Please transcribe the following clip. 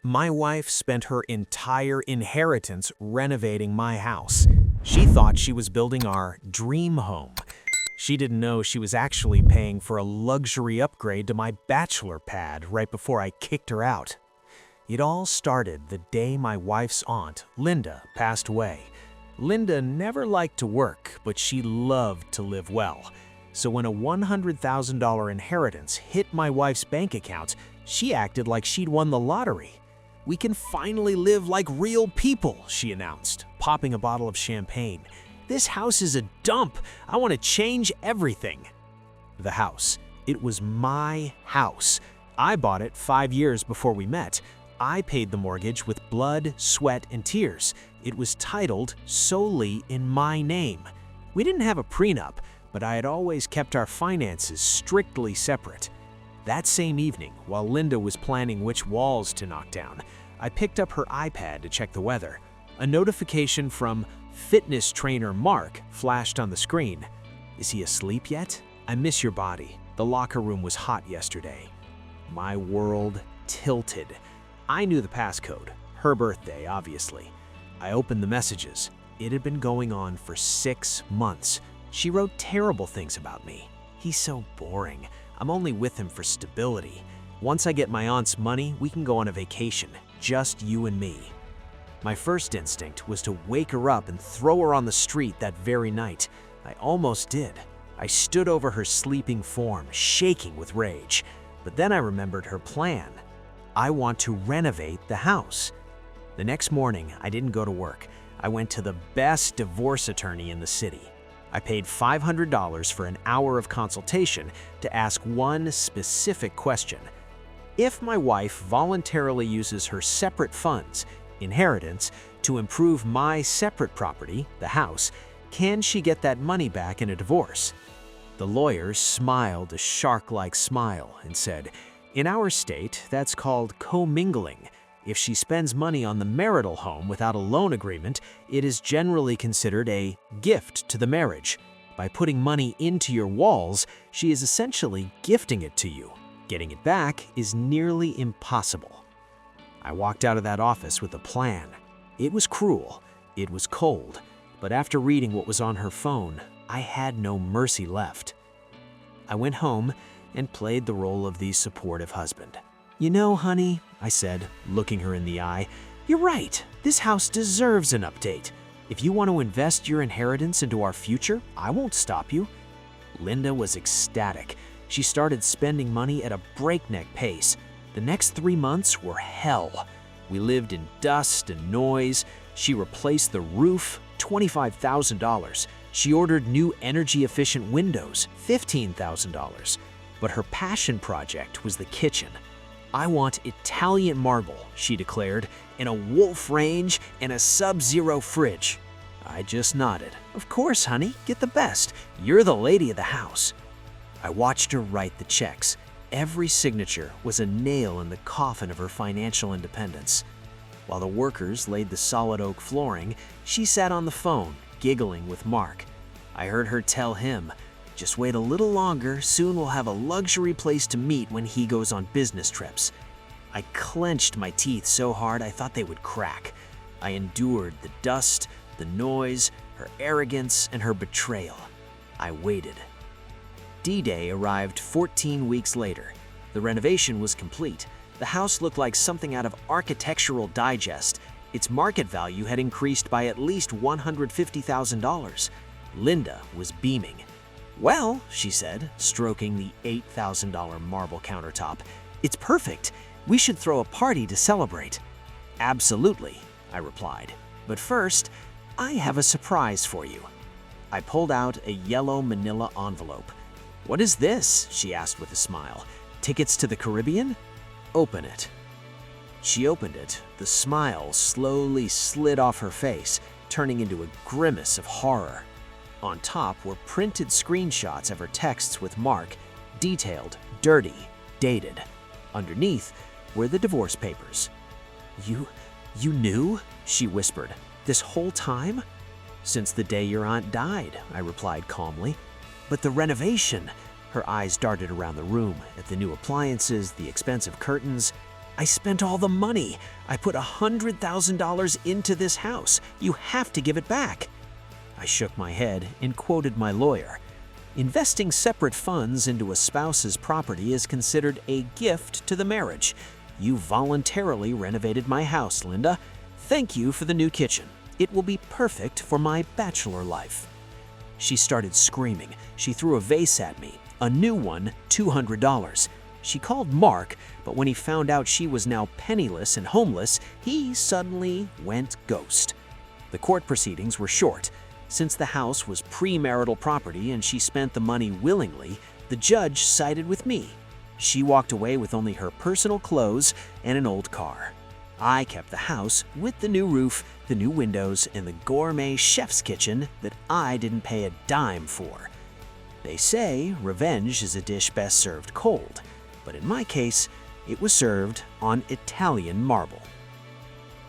My wife spent her entire inheritance renovating my house. She thought she was building our dream home. She didn't know she was actually paying for a luxury upgrade to my bachelor pad right before I kicked her out. It all started the day my wife's aunt, Linda, passed away. Linda never liked to work, but she loved to live well. So when a $100,000 inheritance hit my wife's bank account, she acted like she'd won the lottery. "We can finally live like real people," she announced, popping a bottle of champagne. "This house is a dump. I want to change everything." The house. It was my house. I bought it 5 years before we met. I paid the mortgage with blood, sweat, and tears. It was titled solely in my name. We didn't have a prenup, but I had always kept our finances strictly separate. That same evening, while Linda was planning which walls to knock down, I picked up her iPad to check the weather. A notification from fitness trainer Mark flashed on the screen. "Is he asleep yet? I miss your body. The locker room was hot yesterday." My world tilted. I knew the passcode. Her birthday, obviously. I opened the messages. It had been going on for 6 months. She wrote terrible things about me. "He's so boring. I'm only with him for stability. Once I get my aunt's money, we can go on a vacation, just you and me." My first instinct was to wake her up and throw her on the street that very night. I almost did. I stood over her sleeping form, shaking with rage. But then I remembered her plan. I want to renovate the house. The next morning, I didn't go to work. I went to the best divorce attorney in the city. I paid $500 for an hour of consultation to ask one specific question. If my wife voluntarily uses her separate funds, inheritance, to improve my separate property, the house, can she get that money back in a divorce? The lawyer smiled a shark-like smile and said, "In our state, that's called commingling. If she spends money on the marital home without a loan agreement, it is generally considered a gift to the marriage. By putting money into your walls, she is essentially gifting it to you. Getting it back is nearly impossible." I walked out of that office with a plan. It was cruel, it was cold, but after reading what was on her phone, I had no mercy left. I went home and played the role of the supportive husband. "You know, honey," I said, looking her in the eye, "you're right. This house deserves an update. If you want to invest your inheritance into our future, I won't stop you." Linda was ecstatic. She started spending money at a breakneck pace. The next 3 months were hell. We lived in dust and noise. She replaced the roof, $25,000. She ordered new energy-efficient windows, $15,000. But her passion project was the kitchen. "I want Italian marble," she declared, "and a Wolf range and a Sub-Zero fridge." I just nodded. "Of course, honey, get the best. You're the lady of the house." I watched her write the checks. Every signature was a nail in the coffin of her financial independence. While the workers laid the solid oak flooring, she sat on the phone, giggling with Mark. I heard her tell him, "Just wait a little longer, soon we'll have a luxury place to meet when he goes on business trips." I clenched my teeth so hard I thought they would crack. I endured the dust, the noise, her arrogance, and her betrayal. I waited. D-Day arrived 14 weeks later. The renovation was complete. The house looked like something out of Architectural Digest. Its market value had increased by at least $150,000. Linda was beaming. "Well," she said, stroking the $8,000 marble countertop, "it's perfect. We should throw a party to celebrate." "Absolutely," I replied. "But first, I have a surprise for you." I pulled out a yellow manila envelope. "What is this?" she asked with a smile. "Tickets to the Caribbean?" "Open it." She opened it. The smile slowly slid off her face, turning into a grimace of horror. On top were printed screenshots of her texts with Mark, detailed, dirty, dated. Underneath were the divorce papers. You knew?" she whispered. "This whole time?" "Since the day your aunt died," I replied calmly. "But the renovation," her eyes darted around the room at the new appliances, the expensive curtains. I spent all the money. I put $100,000 into this house. You have to give it back." I shook my head and quoted my lawyer. "Investing separate funds into a spouse's property is considered a gift to the marriage. You voluntarily renovated my house, Linda. Thank you for the new kitchen. It will be perfect for my bachelor life." She started screaming. She threw a vase at me, a new one, $200. She called Mark, but when he found out she was now penniless and homeless, he suddenly went ghost. The court proceedings were short. Since the house was premarital property and she spent the money willingly, the judge sided with me. She walked away with only her personal clothes and an old car. I kept the house with the new roof, the new windows, and the gourmet chef's kitchen that I didn't pay a dime for. They say revenge is a dish best served cold, but in my case, it was served on Italian marble.